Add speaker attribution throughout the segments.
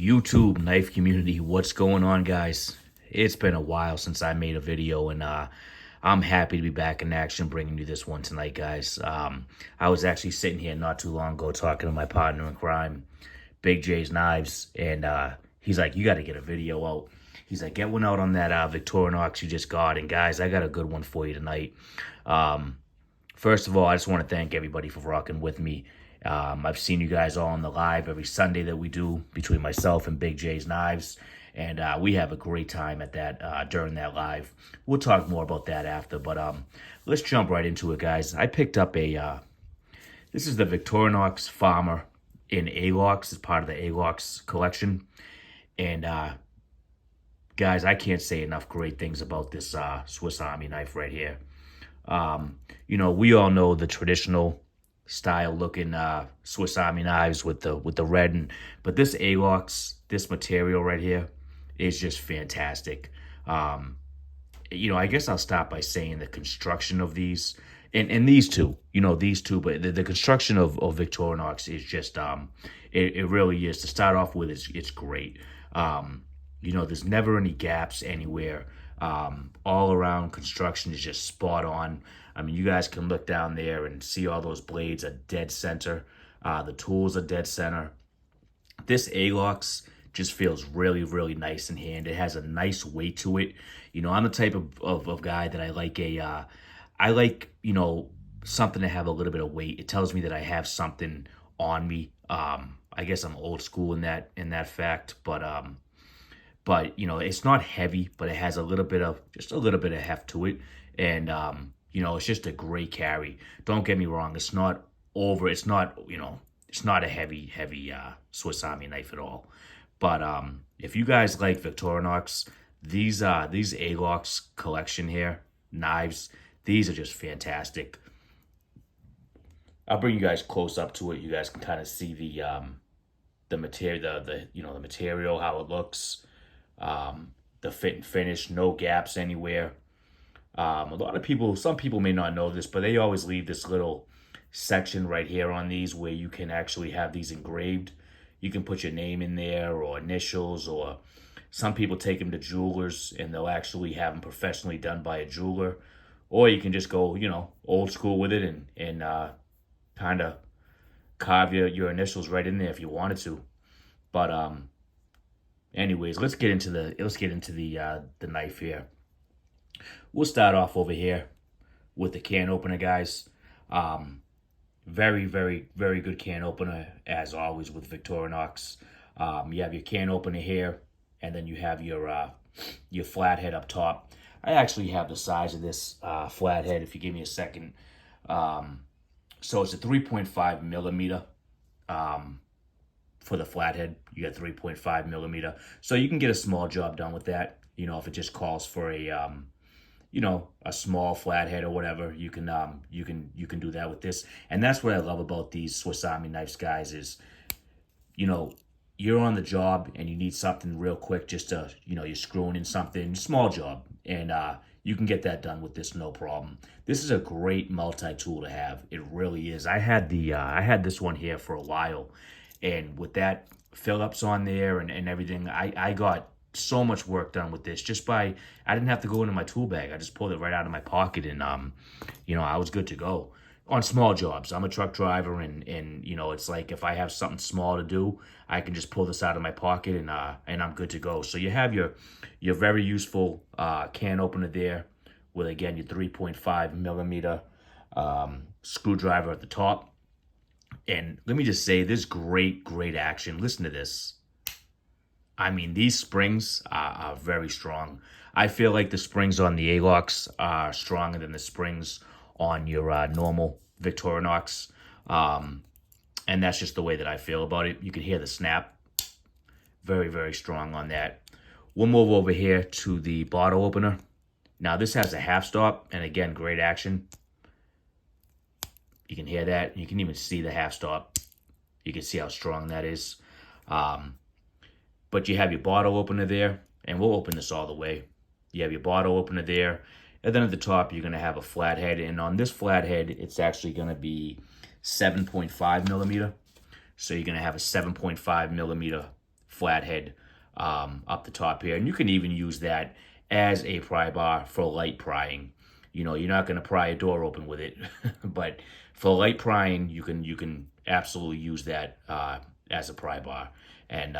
Speaker 1: YouTube knife community, what's going on, guys? It's been a while since I made a video, and I'm happy to be back in action bringing you this one tonight, guys. I was actually sitting here not too long ago talking to my partner in crime, Big J's Knives, and he's like, you got to get a video out. He's like, get one out on that Victorinox you just got, and guys, I got a good one for you tonight. First of all, I just want to thank everybody for rocking with me. I've seen you guys all on the live every Sunday that we do between myself and Big J's Knives, and we have a great time at that during that live. We'll talk more about that after, but let's jump right into it, guys. I picked up this is the Victorinox Farmer in Alox. It's part of the Alox collection, and guys, I can't say enough great things about this Swiss Army knife right here. You know, we all know the traditional style looking Swiss Army knives with the red, but this Alox, this material right here is just fantastic. You know, I guess I'll start by saying the construction of these, and these two, but the construction of Victorinox is just, it really is. To start off with, it's great. You know, there's never any gaps anywhere. All around construction is just spot on. I mean, you guys can look down there and see all those blades are dead center. The tools are dead center. This Alox just feels really, really nice in hand. It has a nice weight to it. You know, I'm the type of guy that I like, you know, something to have a little bit of weight. It tells me that I have something on me. I guess I'm old school in that fact, but you know, it's not heavy, but it has just a little bit of heft to it, and you know, it's just a great carry. Don't get me wrong, it's not a heavy Swiss Army knife at all. But if you guys like Victorinox, these Alox collection here knives, these are just fantastic. I'll bring you guys close up to it. You guys can kind of see the material, the material, how it looks. The fit and finish, no gaps anywhere. Some people may not know this, but they always leave this little section right here on these where you can actually have these engraved. You can put your name in there or initials, or some people take them to jewelers and they'll actually have them professionally done by a jeweler. Or you can just go, you know, old school with it and kind of carve your initials right in there if you wanted to. But anyways, let's get into the knife here. We'll start off over here with the can opener, guys. Very, very, very good can opener, as always with Victorinox. You have your can opener here, and then you have your flathead up top. I actually have the size of this flathead, if you give me a second. So it's a 3.5 millimeter. For the flathead, you got 3.5 millimeter. So you can get a small job done with that. You know, if it just calls for a small flathead or whatever, you can do that with this. And that's what I love about these Swiss Army knives, guys, is, you know, you're on the job and you need something real quick, just to, you know, you're screwing in something, small job, and you can get that done with this, no problem. This is a great multi-tool to have. It really is. I had this one here for a while, and with that Phillips on there and everything, I got so much work done with this I didn't have to go into my tool bag. I just pulled it right out of my pocket, and you know, I was good to go on small jobs. I'm a truck driver, and you know, it's like if I have something small to do, I can just pull this out of my pocket and I'm good to go. So you have your very useful can opener there with, again, your 3.5 millimeter screwdriver at the top. And let me just say, this great action. Listen to this. I mean, these springs are very strong. I feel like the springs on the Alox are stronger than the springs on your normal Victorinox. And that's just the way that I feel about it. You can hear the snap. Very, very strong on that. We'll move over here to the bottle opener. Now, this has a half stop, and again, great action. You can hear that. You can even see the half stop. You can see how strong that is. But you have your bottle opener there, and we'll open this all the way. You have your bottle opener there, and then at the top, you're going to have a flathead. And on this flathead, it's actually going to be 7.5 millimeter. So you're going to have a 7.5 millimeter flathead up the top here. And you can even use that as a pry bar for light prying. You know, you're not going to pry a door open with it, but for light prying, you can absolutely use that as a pry bar. And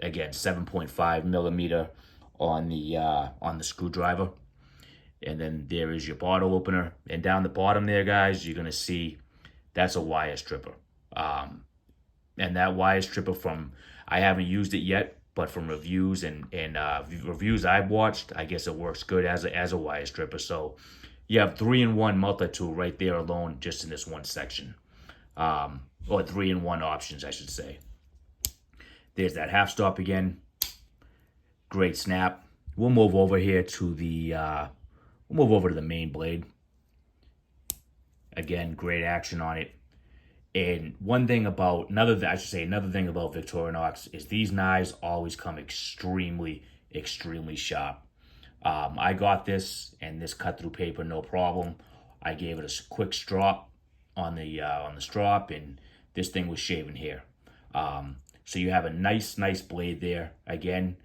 Speaker 1: again, 7.5 millimeter on the screwdriver. And then there is your bottle opener. And down the bottom there, guys, you're going to see that's a wire stripper. And that wire stripper I haven't used it yet, but from reviews and reviews I've watched, I guess it works good as a wire stripper. So you have 3-in-1 multi-tool right there alone, just in this one section. Or 3-in-1 options, I should say. There's that half stop again. Great snap. We'll move over here to the main blade. Again, great action on it. And another thing about Victorinox is these knives always come extremely, extremely sharp. I got this, and this cut through paper no problem. I gave it a quick strop on the strop, and this thing was shaving here. So you have a nice blade there. Again,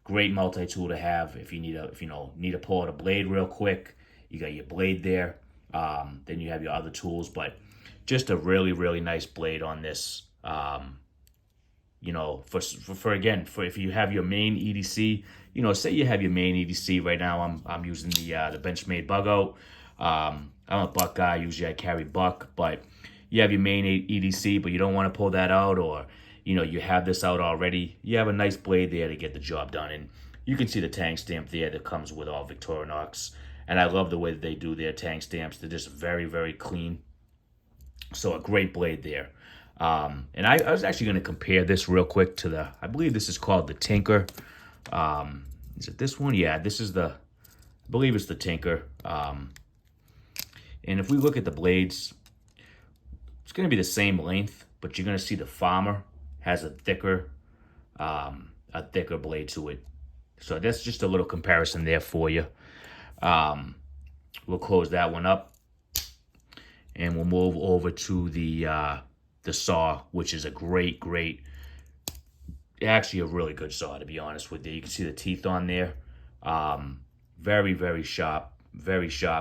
Speaker 1: great multi-tool to have if you need to pull out a blade real quick. You got your blade there. Then you have your other tools, but just a really, really nice blade on this. You know, for if you have your main EDC, you know, say you have your main EDC right now. I'm using the Benchmade bug out. I'm a buck guy. Usually I carry buck, but you have your main EDC, but you don't want to pull that out, or you know, you have this out already. You have a nice blade there to get the job done, and you can see the tang stamp there that comes with all Victorinox. And I love the way that they do their tang stamps. They're just very, very clean. So a great blade there. And I was actually going to compare this real quick to I believe this is called the Tinker. Is it this one? Yeah, this is I believe it's the Tinker. And if we look at the blades, it's going to be the same length, but you're going to see the Farmer has a thicker blade to it. So that's just a little comparison there for you. We'll close that one up, and we'll move over to the saw, which is a actually a really good saw, to be honest with you. You can see the teeth on there. Very, very sharp,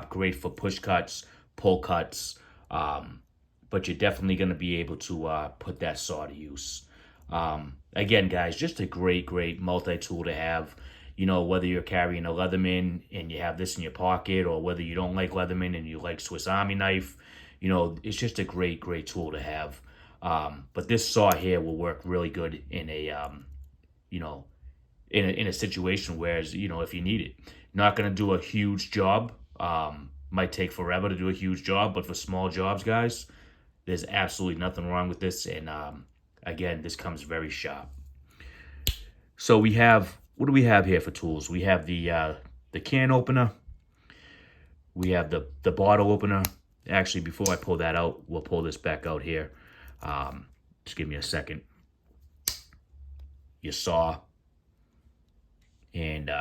Speaker 1: great for push cuts, pull cuts. But you're definitely going to be able to put that saw to use. Again, guys, just a great multi-tool to have. You know, whether you're carrying a Leatherman and you have this in your pocket, or whether you don't like Leatherman and you like Swiss Army knife, you know, it's just a great tool to have. But this saw here will work really good in in a situation where, you know, if you need it. Not going to do a huge job. Might take forever to do a huge job, but for small jobs, guys, there's absolutely nothing wrong with this. And again, this comes very sharp. So we have, what do we have here for tools? We have the can opener. We have the bottle opener. Actually, before I pull that out, we'll pull this back out here. Just give me a second. Your saw. And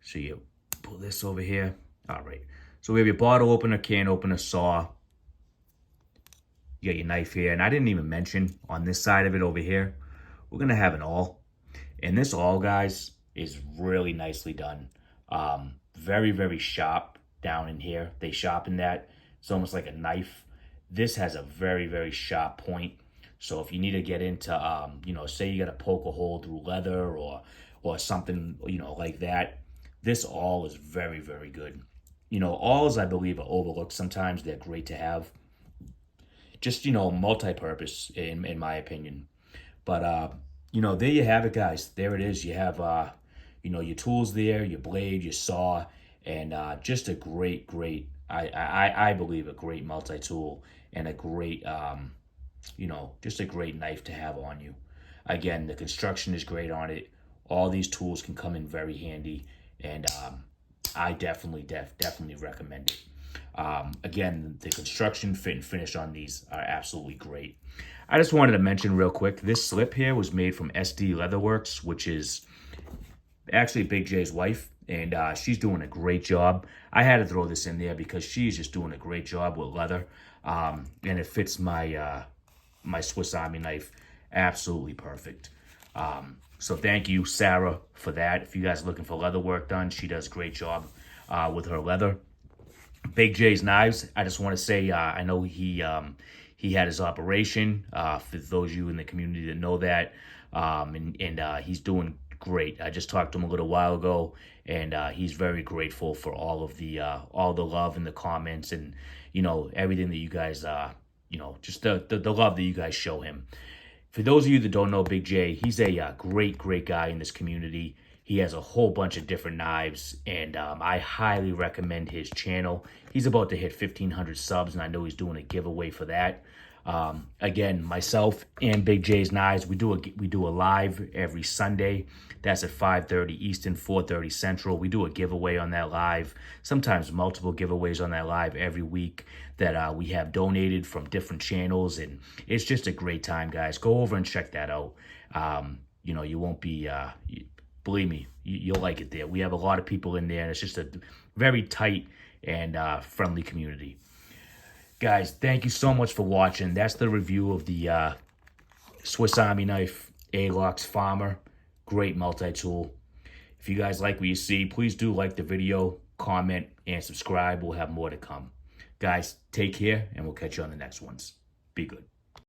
Speaker 1: so you pull this over here. All right. So we have your bottle opener, can opener, saw. You got your knife here. And I didn't even mention on this side of it over here, we're going to have an awl. And this awl, guys, is really nicely done. Very sharp down in here. They sharpen that. It's almost like a knife. This has a very sharp point. So if you need to get into, you know, say you got to poke a hole through leather or something, you know, like that, this awl is very good. You know, awls, I believe, are overlooked sometimes. They're great to have. Just, you know, multi-purpose, in my opinion. But, you know, there you have it, guys. There it is. You have, you know, your tools there, your blade, your saw, and just a great, I believe, a great multi-tool and a great, you know, just a great knife to have on you. Again, the construction is great on it. All these tools can come in very handy, and I definitely recommend it. Again, the construction, fit, and finish on these are absolutely great. I just wanted to mention real quick, this slip here was made from SD Leatherworks, which is actually Big J's wife, and she's doing a great job. I had to throw this in there because she's just doing a great job with leather, and it fits my my Swiss Army knife Absolutely perfect. So thank you, Sarah, for that. If you guys are looking for leather work done, she does a great job with her leather. Big J's Knives. I just want to say I know he had his operation. For those of you in the community that know that, and he's doing great. I just talked to him a little while ago, and he's very grateful for all the love and the comments, and everything that you guys just the love that you guys show him. For those of you that don't know Big J, he's a great guy in this community. He has a whole bunch of different knives, and I highly recommend his channel. He's about to hit 1,500 subs, and I know he's doing a giveaway for that. Again, myself and Big J's Knives, we do a live every Sunday. That's at 5:30 Eastern, 4:30 Central. We do a giveaway on that live, sometimes multiple giveaways on that live every week that we have donated from different channels, and it's just a great time, guys. Go over and check that out. You won't be, believe me, you'll like it there. We have a lot of people in there, and it's just a very tight and friendly community. Guys, thank you so much for watching. That's the review of the Swiss Army knife Alox Farmer. Great multi-tool. If you guys like what you see, please do like the video, comment, and subscribe. We'll have more to come. Guys, take care, and we'll catch you on the next ones. Be good.